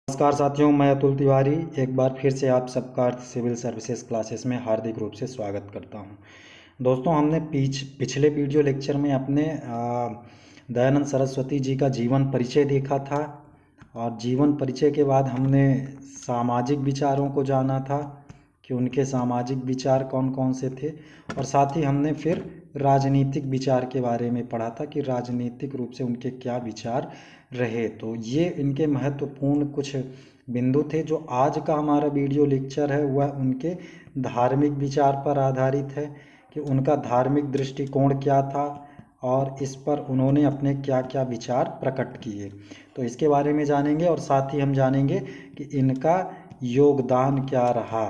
नमस्कार साथियों, मैं अतुल तिवारी एक बार फिर से आप सबका अर्थ सिविल सर्विसेज क्लासेस में हार्दिक रूप से स्वागत करता हूं। दोस्तों, हमने पिछले वीडियो लेक्चर में अपने दयानंद सरस्वती जी का जीवन परिचय देखा था और जीवन परिचय के बाद हमने सामाजिक विचारों को जाना था कि उनके सामाजिक विचार कौन कौन से थे, और साथ ही हमने फिर राजनीतिक विचार के बारे में पढ़ा था कि राजनीतिक रूप से उनके क्या विचार रहे। तो ये इनके महत्वपूर्ण कुछ बिंदु थे। जो आज का हमारा वीडियो लेक्चर है वह उनके धार्मिक विचार पर आधारित है कि उनका धार्मिक दृष्टिकोण क्या था और इस पर उन्होंने अपने क्या क्या विचार प्रकट किए। तो इसके बारे में जानेंगे और साथ ही हम जानेंगे कि इनका योगदान क्या रहा।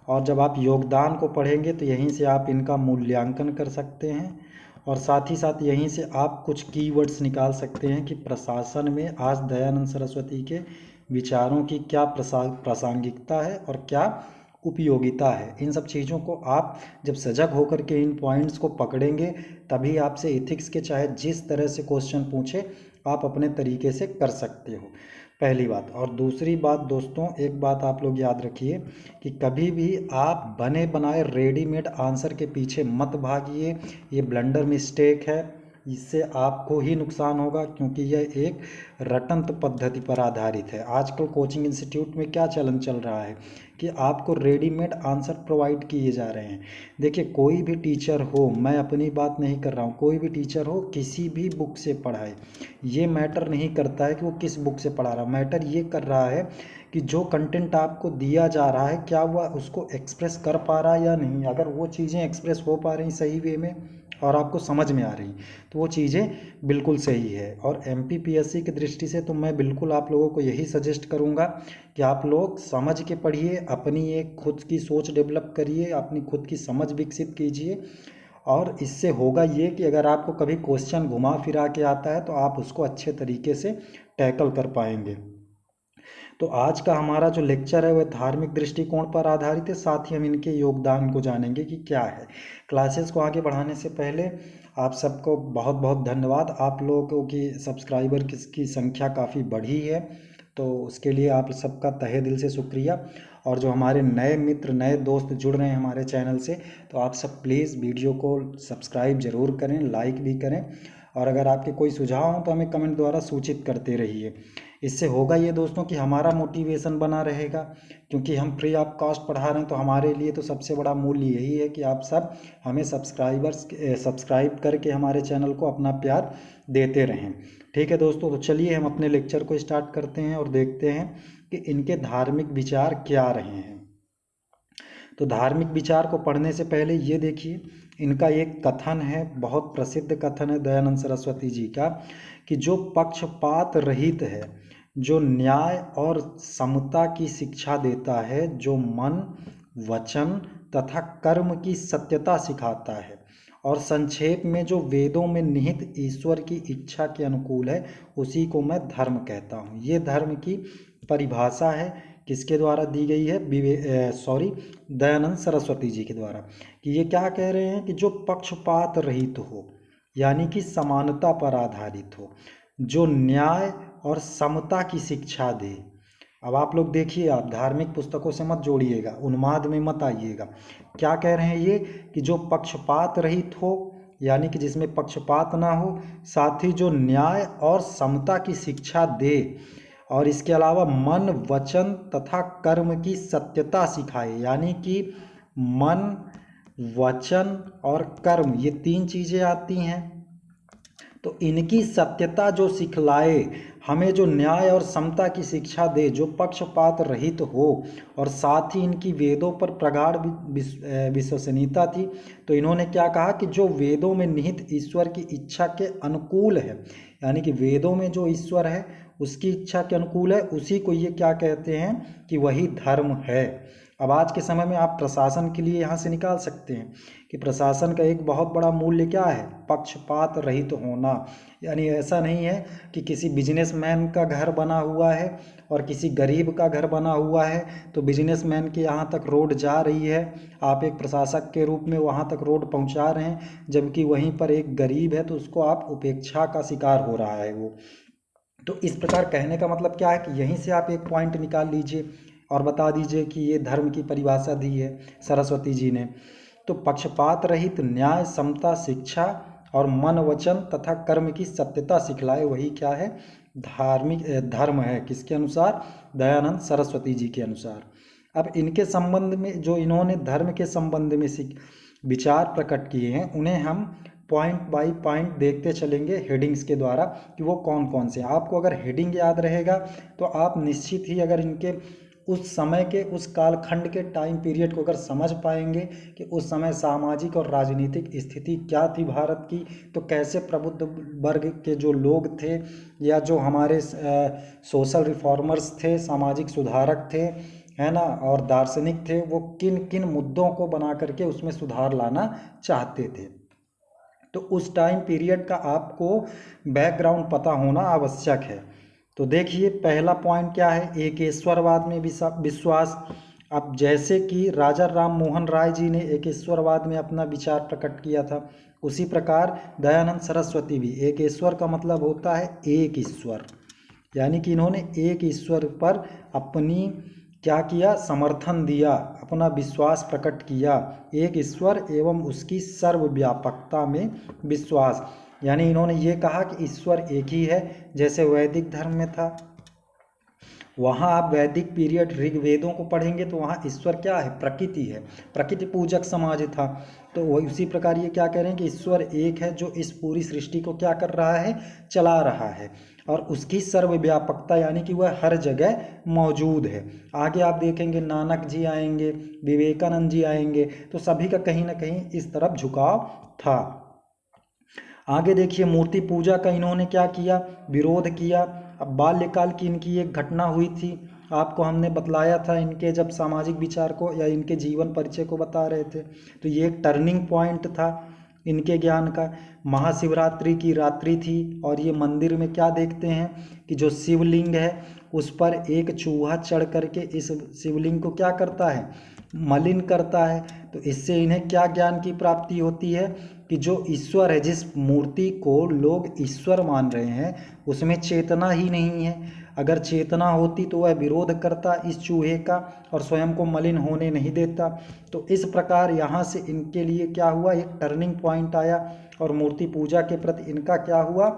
और जब आप योगदान को पढ़ेंगे तो यहीं से आप इनका मूल्यांकन कर सकते हैं और साथ ही साथ यहीं से आप कुछ कीवर्ड्स निकाल सकते हैं कि प्रशासन में आज दयानंद सरस्वती के विचारों की क्या प्रासंगिकता है और क्या उपयोगिता है। इन सब चीज़ों को आप जब सजग होकर के इन पॉइंट्स को पकड़ेंगे तभी आपसे एथिक्स के चाहे जिस तरह से क्वेश्चन पूछे आप अपने तरीके से कर सकते हो, पहली बात। और दूसरी बात दोस्तों, एक बात आप लोग याद रखिए कि कभी भी आप बने बनाए रेडीमेड आंसर के पीछे मत भागिए। ये ब्लंडर मिस्टेक है, इससे आपको ही नुकसान होगा क्योंकि यह एक रटंत पद्धति पर आधारित है। आजकल कोचिंग इंस्टीट्यूट में क्या चलन चल रहा है कि आपको रेडीमेड आंसर प्रोवाइड किए जा रहे हैं। देखिए, कोई भी टीचर हो, मैं अपनी बात नहीं कर रहा हूँ, कोई भी टीचर हो किसी भी बुक से पढ़ाए, ये मैटर नहीं करता है कि वो किस बुक से पढ़ा रहा, मैटर ये कर रहा है कि जो कंटेंट आपको दिया जा रहा है क्या वह उसको एक्सप्रेस कर पा रहा है या नहीं। अगर वो चीज़ें एक्सप्रेस हो पा रही सही वे में और आपको समझ में आ रही तो वो चीज़ें बिल्कुल सही है। और MPPSC की दृष्टि से तो मैं बिल्कुल आप लोगों को यही सजेस्ट करूँगा कि आप लोग समझ के पढ़िए, अपनी एक खुद की सोच डेवलप करिए, अपनी खुद की समझ विकसित कीजिए। और इससे होगा ये कि अगर आपको कभी क्वेश्चन घुमा फिरा के आता है तो आप उसको अच्छे तरीके से टैकल कर पाएंगे। तो आज का हमारा जो लेक्चर है वह धार्मिक दृष्टिकोण पर आधारित है, साथ ही हम इनके योगदान को जानेंगे कि क्या है। क्लासेस को आगे बढ़ाने से पहले आप सबको बहुत बहुत धन्यवाद। आप लोगों की सब्सक्राइबर की संख्या काफ़ी बढ़ी है, तो उसके लिए आप सबका तहे दिल से शुक्रिया। और जो हमारे नए मित्र नए दोस्त जुड़ रहे हैं हमारे चैनल से, तो आप सब प्लीज़ वीडियो को सब्सक्राइब ज़रूर करें, लाइक भी करें, और अगर आपके कोई सुझाव हों तो हमें कमेंट द्वारा सूचित करते रहिए। इससे होगा ये दोस्तों कि हमारा मोटिवेशन बना रहेगा, क्योंकि हम फ्री ऑफ कॉस्ट पढ़ा रहे हैं। तो हमारे लिए तो सबसे बड़ा मूल्य यही है कि आप सब हमें सब्सक्राइब करके हमारे चैनल को अपना प्यार देते रहें। ठीक है दोस्तों, तो चलिए हम अपने लेक्चर को स्टार्ट करते हैं और देखते हैं कि इनके धार्मिक विचार क्या रहे हैं। तो धार्मिक विचार को पढ़ने से पहले ये देखिए, इनका एक कथन है, बहुत प्रसिद्ध कथन है दयानंद सरस्वती जी का, कि जो पक्षपात रहित है, जो न्याय और समता की शिक्षा देता है, जो मन वचन तथा कर्म की सत्यता सिखाता है और संक्षेप में जो वेदों में निहित ईश्वर की इच्छा के अनुकूल है, उसी को मैं धर्म कहता हूँ। ये धर्म की परिभाषा है, किसके द्वारा दी गई है? दयानंद सरस्वती जी के द्वारा। कि ये क्या कह रहे हैं कि जो पक्षपात रहित हो, यानी कि समानता पर आधारित हो, जो न्याय और समता की शिक्षा दे। अब आप लोग देखिए, आप धार्मिक पुस्तकों से मत जोड़िएगा, उन्माद में मत आइएगा। क्या कह रहे हैं ये कि जो पक्षपात रहित हो, यानी कि जिसमें पक्षपात ना हो, साथ ही जो न्याय और समता की शिक्षा दे, और इसके अलावा मन वचन तथा कर्म की सत्यता सिखाए, यानी कि मन वचन और कर्म ये तीन चीज़ें आती हैं। तो इनकी सत्यता जो सिखलाए, हमें जो न्याय और समता की शिक्षा दे, जो पक्षपात रहित हो, और साथ ही इनकी वेदों पर प्रगाढ़ विश्वसनीयता थी। तो इन्होंने क्या कहा कि जो वेदों में निहित ईश्वर की इच्छा के अनुकूल है, यानी कि वेदों में जो ईश्वर है उसकी इच्छा के अनुकूल है, उसी को ये क्या कहते हैं कि वही धर्म है। अब आज के समय में आप प्रशासन के लिए यहाँ से निकाल सकते हैं कि प्रशासन का एक बहुत बड़ा मूल्य क्या है? पक्षपात रहित होना। यानी ऐसा नहीं है कि किसी बिजनेसमैन का घर बना हुआ है और किसी गरीब का घर बना हुआ है, तो बिजनेसमैन के यहाँ तक रोड जा रही है, आप एक प्रशासक के रूप में वहाँ तक रोड पहुँचा रहे हैं, जबकि वहीं पर एक गरीब है तो उसको आप उपेक्षा का शिकार हो रहा है वो। तो इस प्रकार कहने का मतलब क्या है कि यहीं से आप एक पॉइंट निकाल लीजिए और बता दीजिए कि ये धर्म की परिभाषा दी है सरस्वती जी ने। तो पक्षपात रहित न्याय, समता, शिक्षा और मन, वचन तथा कर्म की सत्यता सिखलाए, वही क्या है, धार्मिक धर्म है। किसके अनुसार? दयानंद सरस्वती जी के अनुसार। अब इनके संबंध में जो इन्होंने धर्म के संबंध में विचार प्रकट किए हैं, उन्हें हम पॉइंट बाय पॉइंट देखते चलेंगे हेडिंग्स के द्वारा कि वो कौन कौन से हैं। आपको अगर हेडिंग याद रहेगा तो आप निश्चित ही अगर इनके उस समय के, उस कालखंड के टाइम पीरियड को अगर समझ पाएंगे कि उस समय सामाजिक और राजनीतिक स्थिति क्या थी भारत की, तो कैसे प्रबुद्ध वर्ग के जो लोग थे या जो हमारे सोशल रिफॉर्मर्स थे, सामाजिक सुधारक थे, है ना, और दार्शनिक थे, वो किन किन मुद्दों को बना करके उसमें सुधार लाना चाहते थे। तो उस टाइम पीरियड का आपको बैकग्राउंड पता होना आवश्यक है। तो देखिए पहला पॉइंट क्या है, एकेश्वरवाद में विश्वास। अब जैसे कि राजा राम मोहन राय जी ने एकेश्वरवाद में अपना विचार प्रकट किया था, उसी प्रकार दयानंद सरस्वती भी। एकेश्वर का मतलब होता है एक ईश्वर, यानी कि इन्होंने एक ईश्वर पर अपनी क्या किया, समर्थन दिया, अपना विश्वास प्रकट किया, एक ईश्वर एवं उसकी सर्वव्यापकता में विश्वास। यानी इन्होंने ये कहा कि ईश्वर एक ही है, जैसे वैदिक धर्म में था। वहाँ आप वैदिक पीरियड ऋग्वेदों को पढ़ेंगे तो वहाँ ईश्वर क्या है, प्रकृति है, प्रकृति पूजक समाज था। तो वही उसी प्रकार ये क्या कह रहे हैं कि ईश्वर एक है जो इस पूरी सृष्टि को क्या कर रहा है, चला रहा है, और उसकी सर्वव्यापकता यानी कि वह हर जगह मौजूद है। आगे आप देखेंगे नानक जी आएंगे, विवेकानंद जी आएंगे, तो सभी का कहीं ना कहीं इस तरफ झुकाव था। आगे देखिए मूर्ति पूजा का इन्होंने क्या किया, विरोध किया। अब बाल्यकाल की इनकी एक घटना हुई थी, आपको हमने बतलाया था, इनके जब सामाजिक विचार को या इनके जीवन परिचय को बता रहे थे, तो ये एक टर्निंग पॉइंट था इनके ज्ञान का। महाशिवरात्रि की रात्रि थी और ये मंदिर में क्या देखते हैं कि जो शिवलिंग है उस पर एक चूहा चढ़ करके इस शिवलिंग को क्या करता है, मलिन करता है। तो इससे इन्हें क्या ज्ञान की प्राप्ति होती है कि जो ईश्वर है, जिस मूर्ति को लोग ईश्वर मान रहे हैं, उसमें चेतना ही नहीं है। अगर चेतना होती तो वह विरोध करता इस चूहे का और स्वयं को मलिन होने नहीं देता। तो इस प्रकार यहाँ से इनके लिए क्या हुआ, एक टर्निंग पॉइंट आया और मूर्ति पूजा के प्रति इनका क्या हुआ,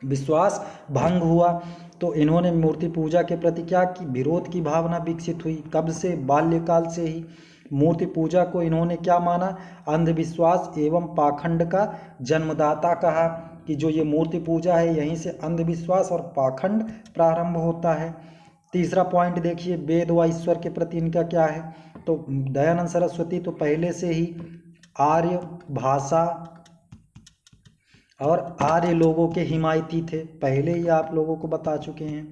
विश्वास भंग हुआ। तो इन्होंने मूर्ति पूजा के प्रति क्या की, विरोध की भावना विकसित हुई। कब से? बाल्यकाल से ही। मूर्ति पूजा को इन्होंने क्या माना, अंधविश्वास एवं पाखंड का जन्मदाता कहा, कि जो ये मूर्ति पूजा है यहीं से अंधविश्वास और पाखंड प्रारंभ होता है। तीसरा पॉइंट देखिए, वेद व ईश्वर के प्रति इनका क्या है। तो दयानंद सरस्वती तो पहले से ही आर्य भाषा और आर्य लोगों के हिमायती थे, पहले ही आप लोगों को बता चुके हैं।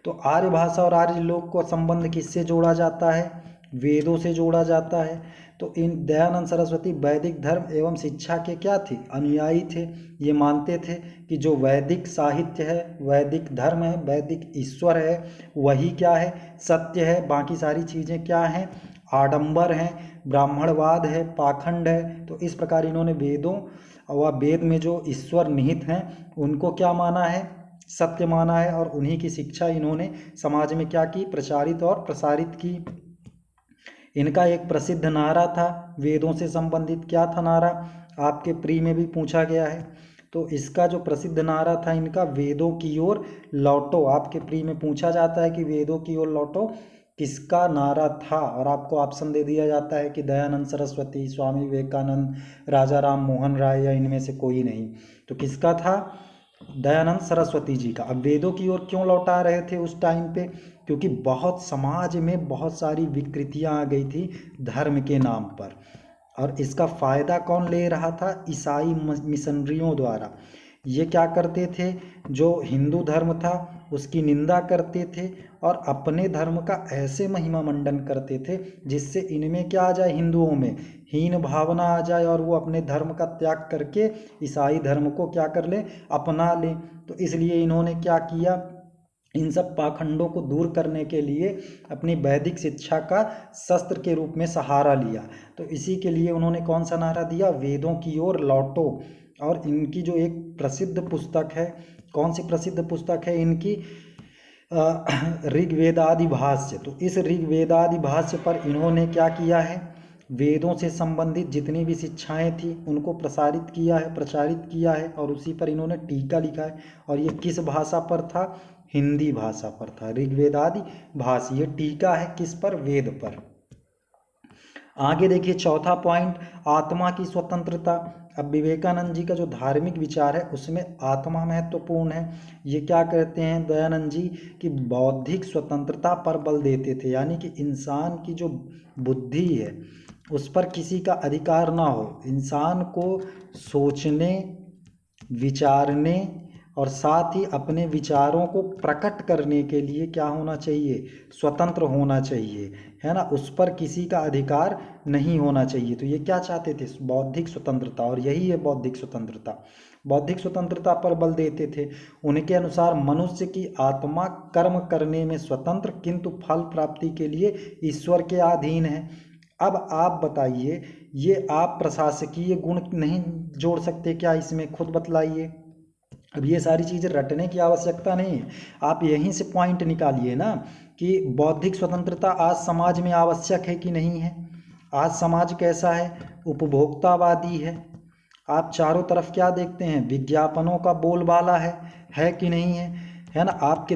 तो आर्य भाषा और आर्य लोग को संबंध किससे जोड़ा जाता है, वेदों से जोड़ा जाता है। तो इन दयानंद सरस्वती वैदिक धर्म एवं शिक्षा के क्या थे, अनुयायी थे। ये मानते थे कि जो वैदिक साहित्य है, वैदिक धर्म है, वैदिक ईश्वर है, वही क्या है, सत्य है। बाकी सारी चीज़ें क्या हैं, आडंबर हैं, ब्राह्मणवाद है, पाखंड है। तो इस प्रकार इन्होंने वेदों और वेद में जो ईश्वर निहित हैं उनको क्या माना है, सत्य माना है, और उन्हीं की शिक्षा इन्होंने समाज में क्या की, प्रचारित और प्रसारित की। इनका एक प्रसिद्ध नारा था वेदों से संबंधित, क्या था नारा, आपके प्री में भी पूछा गया है। तो इसका जो प्रसिद्ध नारा था इनका, वेदों की ओर लौटो। आपके प्री में पूछा जाता है कि वेदों की ओर लौटो किसका नारा था, और आपको ऑप्शन दे दिया जाता है कि दयानंद सरस्वती, स्वामी विवेकानंद, राजा राम मोहन राय या इनमें से कोई नहीं। तो किसका था, दयानंद सरस्वती जी का। अब वेदों की ओर क्यों लौटा रहे थे उस टाइम पे, क्योंकि बहुत समाज में बहुत सारी विकृतियां आ गई थी धर्म के नाम पर, और इसका फ़ायदा कौन ले रहा था, ईसाई मिशनरियों द्वारा। ये क्या करते थे, जो हिंदू धर्म था उसकी निंदा करते थे और अपने धर्म का ऐसे महिमा मंडन करते थे जिससे इनमें क्या आ जाए, हिंदुओं में हीन भावना आ जाए और वो अपने धर्म का त्याग करके ईसाई धर्म को क्या कर ले, अपना ले। तो इसलिए इन्होंने क्या किया, इन सब पाखंडों को दूर करने के लिए अपनी वैदिक शिक्षा का शस्त्र के रूप में सहारा लिया। तो इसी के लिए उन्होंने कौन सा नारा दिया, वेदों की ओर लौटो। और इनकी जो एक प्रसिद्ध पुस्तक है कौन सी प्रसिद्ध पुस्तक है इनकी? ऋग्वेदादि भाष्य। तो इस ऋग्वेदादि भाष्य पर इन्होंने क्या किया है? वेदों से संबंधित जितनी भी शिक्षाएं थी उनको प्रचारित किया है और उसी पर इन्होंने टीका लिखा है। और ये किस भाषा पर था? हिंदी भाषा पर था। ऋग्वेदादि भाष्य, ये टीका है किस पर? वेद पर। आगे देखिए चौथा पॉइंट, आत्मा की स्वतंत्रता। अब विवेकानंद जी का जो धार्मिक विचार है उसमें आत्मा महत्वपूर्ण है। ये क्या कहते हैं दयानंद जी? कि बौद्धिक स्वतंत्रता पर बल देते थे, यानी कि इंसान की जो बुद्धि है उस पर किसी का अधिकार ना हो। इंसान को सोचने, विचारने और साथ ही अपने विचारों को प्रकट करने के लिए क्या होना चाहिए? स्वतंत्र होना चाहिए, है ना। उस पर किसी का अधिकार नहीं होना चाहिए। तो ये क्या चाहते थे? बौद्धिक स्वतंत्रता, और यही है बौद्धिक स्वतंत्रता। बौद्धिक स्वतंत्रता पर बल देते थे। उनके अनुसार मनुष्य की आत्मा कर्म करने में स्वतंत्र, किंतु फल प्राप्ति के लिए ईश्वर के अधीन है। अब आप बताइए, ये आप प्रशासकीय गुण नहीं जोड़ सकते क्या इसमें? खुद बतलाइए। अब ये सारी चीज़ें रटने की आवश्यकता नहीं है, आप यहीं से पॉइंट निकालिए ना कि बौद्धिक स्वतंत्रता आज समाज में आवश्यक है कि नहीं है। आज समाज कैसा है? उपभोक्तावादी है। आप चारों तरफ क्या देखते हैं? विज्ञापनों का बोलबाला है कि नहीं है? है ना। आपके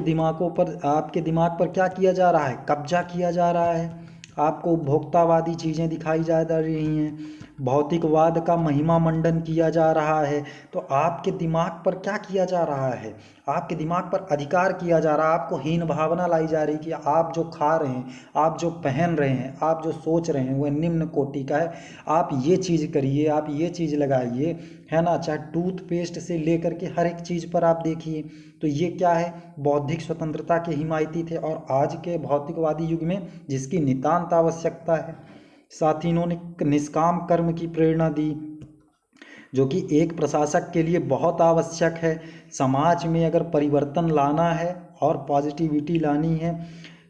दिमाग पर क्या किया जा रहा है? कब्जा किया जा रहा है। आपको उपभोक्तावादी चीज़ें दिखाई जा रही हैं, भौतिकवाद का महिमा मंडन किया जा रहा है। तो आपके दिमाग पर क्या किया जा रहा है? आपके दिमाग पर अधिकार किया जा रहा है। आपको हीन भावना लाई जा रही है कि आप जो खा रहे हैं, आप जो पहन रहे हैं, आप जो सोच रहे हैं वह निम्न कोटि का है। आप ये चीज़ करिए, आप ये चीज़ लगाइए, है ना। चाहे टूथपेस्ट से लेकर के हर एक चीज़ पर आप देखिए। तो ये क्या है? बौद्धिक स्वतंत्रता के हिमायती थे, और आज के भौतिकवादी युग में जिसकी नितांत आवश्यकता है। साथ ही इन्होंने निष्काम कर्म की प्रेरणा दी, जो कि एक प्रशासक के लिए बहुत आवश्यक है। समाज में अगर परिवर्तन लाना है और पॉजिटिविटी लानी है,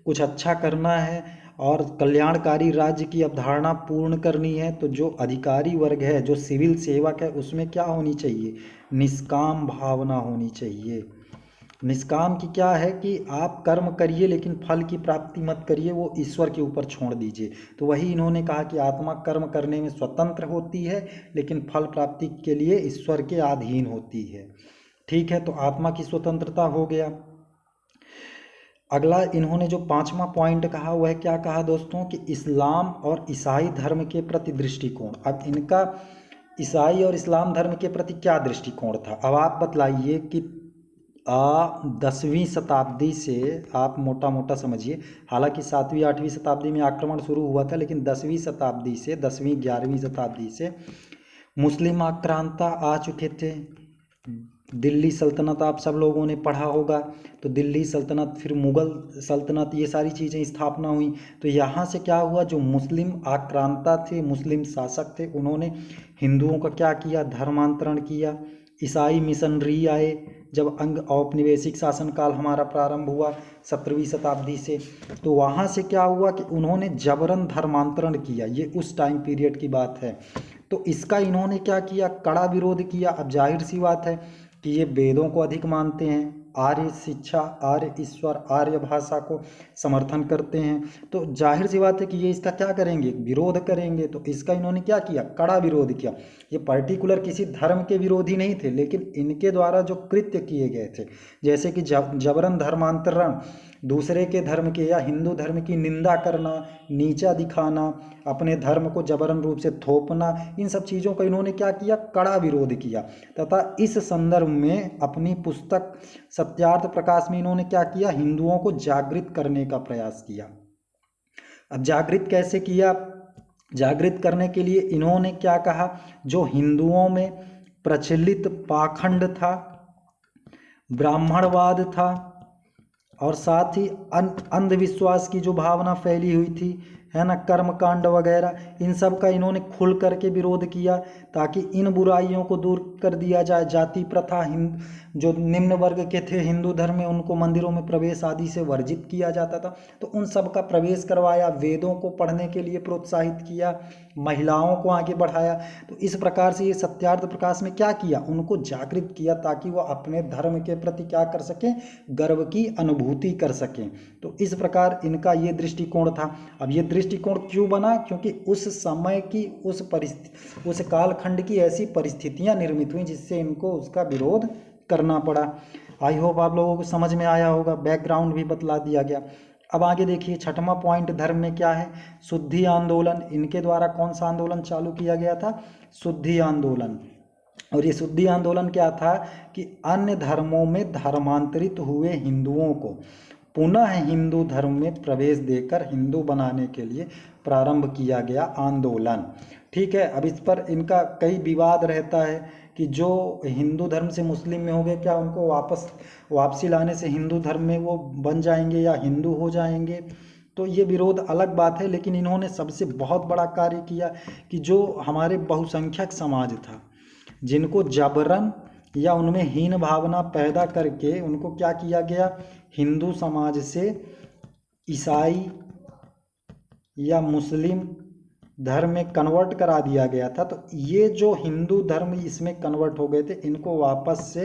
कुछ अच्छा करना है और कल्याणकारी राज्य की अवधारणा पूर्ण करनी है, तो जो अधिकारी वर्ग है, जो सिविल सेवक है, उसमें क्या होनी चाहिए? निष्काम भावना होनी चाहिए। निष्काम की क्या है कि आप कर्म करिए लेकिन फल की प्राप्ति मत करिए, वो ईश्वर के ऊपर छोड़ दीजिए। तो वही इन्होंने कहा कि आत्मा कर्म करने में स्वतंत्र होती है लेकिन फल प्राप्ति के लिए ईश्वर के अधीन होती है। ठीक है, तो आत्मा की स्वतंत्रता हो गया। अगला इन्होंने जो पांचवा पॉइंट कहा वह क्या कहा दोस्तों? कि इस्लाम और ईसाई धर्म के प्रति दृष्टिकोण। अब इनका ईसाई और इस्लाम धर्म के प्रति क्या दृष्टिकोण था? अब आप बतलाइए कि 10वीं शताब्दी से, आप मोटा मोटा समझिए, हालांकि 7वीं 8वीं शताब्दी में आक्रमण शुरू हुआ था, लेकिन 10वीं शताब्दी से 10वीं 11वीं शताब्दी से मुस्लिम आक्रांता आ चुके थे। दिल्ली सल्तनत आप सब लोगों ने पढ़ा होगा, तो दिल्ली सल्तनत, फिर मुग़ल सल्तनत, ये सारी चीज़ें स्थापना हुई। तो यहाँ से क्या हुआ? जो मुस्लिम आक्रांता थे, मुस्लिम शासक थे, उन्होंने हिंदुओं का क्या किया? धर्मांतरण किया। ईसाई मिशनरी आए। जब अंग औपनिवेशिक शासनकाल हमारा प्रारंभ हुआ 17वीं शताब्दी से, तो वहाँ से क्या हुआ कि उन्होंने जबरन धर्मांतरण किया। ये उस टाइम पीरियड की बात है। तो इसका इन्होंने क्या किया? कड़ा विरोध किया। अब जाहिर सी बात है कि ये वेदों को अधिक मानते हैं, आर्य शिक्षा, आर्य ईश्वर, आर्य भाषा को समर्थन करते हैं। तो जाहिर सी बात है कि ये इसका क्या करेंगे? विरोध करेंगे। तो इसका इन्होंने क्या किया? कड़ा विरोध किया। ये पर्टिकुलर किसी धर्म के विरोधी नहीं थे, लेकिन इनके द्वारा जो कृत्य किए गए थे, जैसे कि जबरन धर्मांतरण, दूसरे के धर्म के या हिंदू धर्म की निंदा करना, नीचा दिखाना, अपने धर्म को जबरन रूप से थोपना, इन सब चीज़ों का इन्होंने क्या किया? कड़ा विरोध किया। तथा इस संदर्भ में अपनी पुस्तक सत्यार्थ प्रकाश में इन्होंने क्या किया? हिंदुओं को जागृत करने का प्रयास किया। अब जागृत कैसे किया? जागृत करने के लिए इन्होंने क्या कहा? जो हिंदुओं में प्रचलित पाखंड था, ब्राह्मणवाद था, और साथ ही अंधविश्वास की जो भावना फैली हुई थी, है ना, कर्मकांड वगैरह, इन सब का इन्होंने खुल करके विरोध किया, ताकि इन बुराइयों को दूर कर दिया जाए। जाति प्रथा, जो निम्न वर्ग के थे हिंदू धर्म में, उनको मंदिरों में प्रवेश आदि से वर्जित किया जाता था, तो उन सब का प्रवेश करवाया। वेदों को पढ़ने के लिए प्रोत्साहित किया, महिलाओं को आगे बढ़ाया। तो इस प्रकार से ये सत्यार्थ प्रकाश में क्या किया, उनको जागृत किया ताकि वो अपने धर्म के प्रति क्या कर सकें, गर्व की अनुभूति कर सकें। तो इस प्रकार इनका ये दृष्टिकोण था। अब ये दृष्टिकोण क्यों बना, क्योंकि उस समय की उस कालखंड की ऐसी परिस्थितियां निर्मित हुई जिससे इनको उसका विरोध करना पड़ा। आई होप आप लोगों को समझ में आया होगा, बैकग्राउंड भी बतला दिया गया। अब आगे देखिए, छठवां पॉइंट धर्म में क्या है, शुद्धि आंदोलन। इनके द्वारा कौन सा आंदोलन चालू किया गया था, शुद्धि आंदोलन। और ये शुद्धि आंदोलन क्या था कि अन्य धर्मों में धर्मांतरित हुए हिंदुओं को पुनः हिंदू धर्म में प्रवेश देकर हिंदू बनाने के लिए प्रारंभ किया गया आंदोलन। ठीक है, अब इस पर इनका कई विवाद रहता है कि जो हिंदू धर्म से मुस्लिम में हो गए, क्या उनको वापसी लाने से हिंदू धर्म में वो बन जाएंगे या हिंदू हो जाएंगे। तो ये विरोध अलग बात है, लेकिन इन्होंने सबसे बहुत बड़ा कार्य किया कि जो हमारे बहुसंख्यक समाज था, जिनको जबरन या उनमें हीन भावना पैदा करके उनको क्या किया गया, हिंदू समाज से ईसाई या मुस्लिम धर्म में कन्वर्ट करा दिया गया था। तो ये जो हिंदू धर्म इसमें कन्वर्ट हो गए थे, इनको वापस से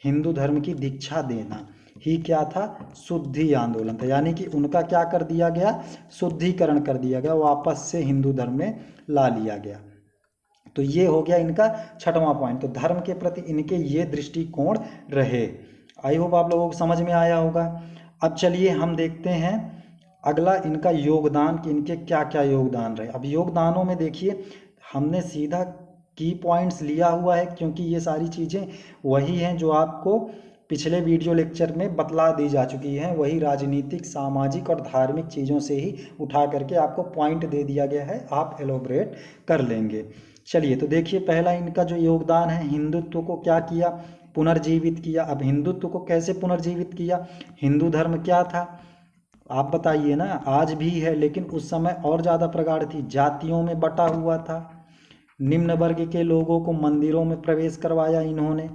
हिंदू धर्म की दीक्षा देना ही क्या था, शुद्धि आंदोलन था। यानी कि उनका क्या कर दिया गया, शुद्धिकरण कर दिया गया, वापस से हिंदू धर्म में ला लिया गया। तो ये हो गया इनका छठवां पॉइंट। तो धर्म के प्रति इनके ये दृष्टिकोण रहे। आई होप आप लोगों को समझ में आया होगा। अब चलिए हम देखते हैं अगला इनका योगदान कि इनके क्या क्या योगदान रहे। अब योगदानों में देखिए, हमने सीधा की पॉइंट्स लिया हुआ है, क्योंकि ये सारी चीज़ें वही हैं जो आपको पिछले वीडियो लेक्चर में बतला दी जा चुकी हैं। वही राजनीतिक, सामाजिक और धार्मिक चीज़ों से ही उठा करके आपको पॉइंट दे दिया गया है, आप एलोबरेट कर लेंगे। चलिए तो देखिए, पहला इनका जो योगदान है, हिंदुत्व को क्या किया, पुनर्जीवित किया। अब हिंदुत्व को कैसे पुनर्जीवित किया, हिंदू धर्म क्या था आप बताइए ना, आज भी है लेकिन उस समय और ज़्यादा प्रगाढ़ थी, जातियों में बटा हुआ था। निम्न वर्ग के लोगों को मंदिरों में प्रवेश करवाया इन्होंने।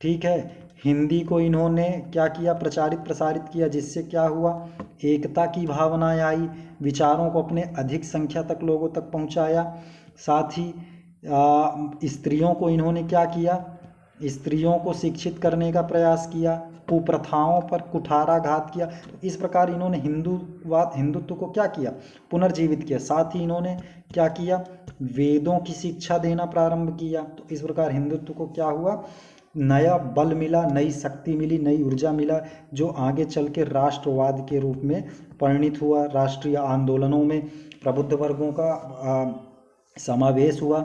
ठीक है, हिंदी को इन्होंने क्या किया, प्रसारित किया, जिससे क्या हुआ, एकता की भावना आई, विचारों को अपने अधिक संख्या तक लोगों तक पहुंचाया। साथ ही स्त्रियों को इन्होंने क्या किया, स्त्रियों को शिक्षित करने का प्रयास किया, कुप्रथाओं पर कुठाराघात किया। तो इस प्रकार इन्होंने हिंदुत्व को क्या किया, पुनर्जीवित किया। साथ ही इन्होंने क्या किया, वेदों की शिक्षा देना प्रारंभ किया। तो इस प्रकार हिंदुत्व को क्या हुआ, नया बल मिला, नई शक्ति मिली, नई ऊर्जा मिला, जो आगे चल के राष्ट्रवाद के रूप में परिणित हुआ। राष्ट्रीय आंदोलनों में प्रबुद्ध वर्गों का समावेश हुआ।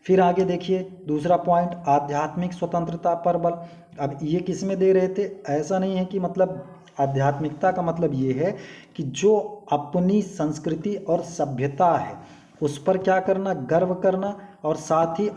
फिर आगे देखिए, दूसरा पॉइंट, आध्यात्मिक स्वतंत्रता पर बल। अब ये किस में दे रहे थे, ऐसा नहीं है कि मतलब आध्यात्मिकता का मतलब ये है कि जो अपनी संस्कृति और सभ्यता है उस पर क्या करना, गर्व करना, और साथ ही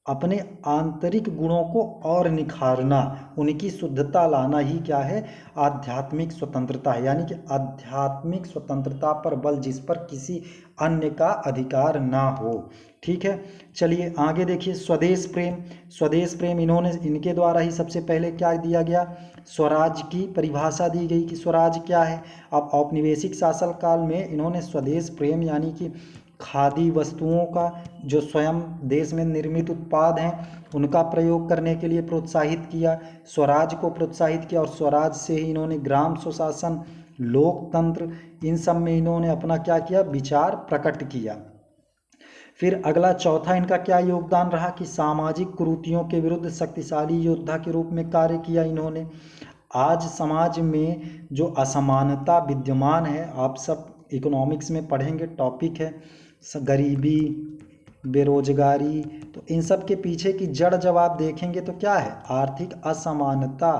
अपने आंतरिक गुणों को और निखारना, उनकी शुद्धता लाना ही क्या है, आध्यात्मिक स्वतंत्रता है। यानी कि आध्यात्मिक स्वतंत्रता पर बल, जिस पर किसी अन्य का अधिकार ना हो। ठीक है, चलिए आगे देखिए, स्वदेश प्रेम इनके द्वारा ही सबसे पहले क्या दिया गया, स्वराज की परिभाषा दी गई कि स्वराज क्या है। अब औपनिवेशिक शासन काल में इन्होंने स्वदेश प्रेम यानी कि खादी वस्तुओं का, जो स्वयं देश में निर्मित उत्पाद हैं उनका प्रयोग करने के लिए प्रोत्साहित किया, स्वराज को प्रोत्साहित किया। और स्वराज से ही इन्होंने ग्राम स्वशासन, लोकतंत्र, इन सब में इन्होंने अपना क्या किया, विचार प्रकट किया। फिर अगला चौथा इनका क्या योगदान रहा कि सामाजिक कुरीतियों के विरुद्ध शक्तिशाली योद्धा के रूप में कार्य किया इन्होंने। आज समाज में जो असमानता विद्यमान है, आप सब इकोनॉमिक्स में पढ़ेंगे, टॉपिक है गरीबी, बेरोजगारी। तो इन सब के पीछे की जड़ जब आप देखेंगे तो क्या है, आर्थिक असमानता।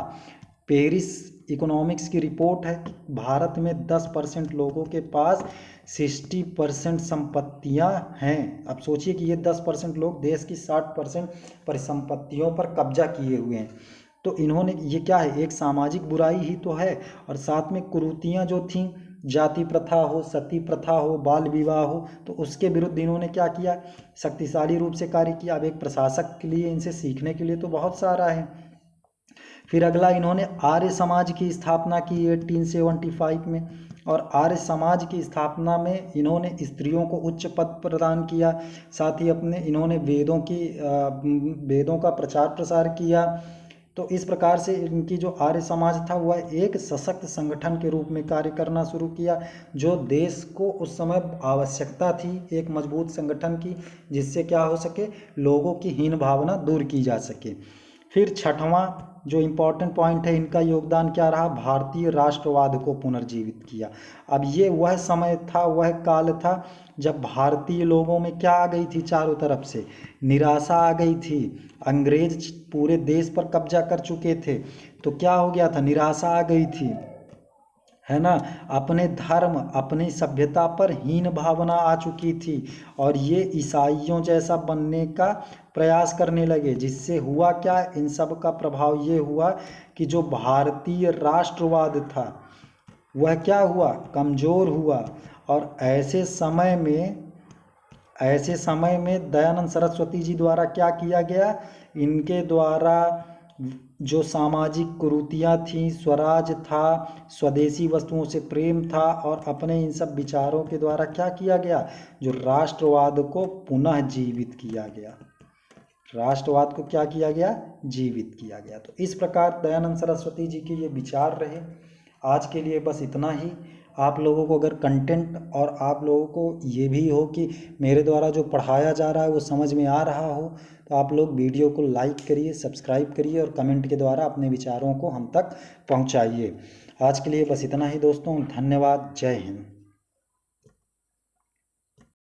पेरिस इकोनॉमिक्स की रिपोर्ट है कि भारत में 10% लोगों के पास 60% संपत्तियां हैं। अब सोचिए कि ये 10% लोग देश की 60% परिसंपत्तियों पर कब्जा किए हुए हैं। तो इन्होंने, ये क्या है, एक सामाजिक बुराई ही तो है। और साथ में कुरीतियां जो थीं, जाति प्रथा हो, सती प्रथा हो, बाल विवाह हो, तो उसके विरुद्ध इन्होंने क्या किया, शक्तिशाली रूप से कार्य किया। अब एक प्रशासक के लिए इनसे सीखने के लिए तो बहुत सारा है। फिर अगला, इन्होंने आर्य समाज की स्थापना की 1875 में, और आर्य समाज की स्थापना में इन्होंने स्त्रियों को उच्च पद प्रदान किया। साथ ही इन्होंने वेदों का प्रचार प्रसार किया। तो इस प्रकार से इनकी जो आर्य समाज था वह एक सशक्त संगठन के रूप में कार्य करना शुरू किया, जो देश को उस समय आवश्यकता थी एक मजबूत संगठन की, जिससे क्या हो सके, लोगों की हीन भावना दूर की जा सके। फिर छठवां जो इम्पोर्टेंट पॉइंट है, इनका योगदान क्या रहा, भारतीय राष्ट्रवाद को पुनर्जीवित किया। अब ये वह समय था, वह काल था जब भारतीय लोगों में क्या आ गई थी, चारों तरफ से निराशा आ गई थी। अंग्रेज पूरे देश पर कब्जा कर चुके थे, तो क्या हो गया था, निराशा आ गई थी, है ना। अपने धर्म, अपनी सभ्यता पर हीन भावना आ चुकी थी, और ये ईसाइयों जैसा बनने का प्रयास करने लगे, जिससे हुआ क्या, इन सब का प्रभाव ये हुआ कि जो भारतीय राष्ट्रवाद था वह क्या हुआ, कमज़ोर हुआ। और ऐसे समय में दयानंद सरस्वती जी द्वारा क्या किया गया, इनके द्वारा जो सामाजिक कुरीतियाँ थीं, स्वराज था, स्वदेशी वस्तुओं से प्रेम था, और अपने इन सब विचारों के द्वारा क्या किया गया, जो राष्ट्रवाद को पुनः जीवित किया गया, राष्ट्रवाद को क्या किया गया, जीवित किया गया। तो इस प्रकार दयानंद सरस्वती जी के ये विचार रहे। आज के लिए बस इतना ही। आप लोगों को अगर कंटेंट और आप लोगों को ये भी हो कि मेरे द्वारा जो पढ़ाया जा रहा है वो समझ में आ रहा हो, तो आप लोग वीडियो को लाइक करिए, सब्सक्राइब करिए, और कमेंट के द्वारा अपने विचारों को हम तक पहुंचाइए। आज के लिए बस इतना ही दोस्तों, धन्यवाद, जय हिंद।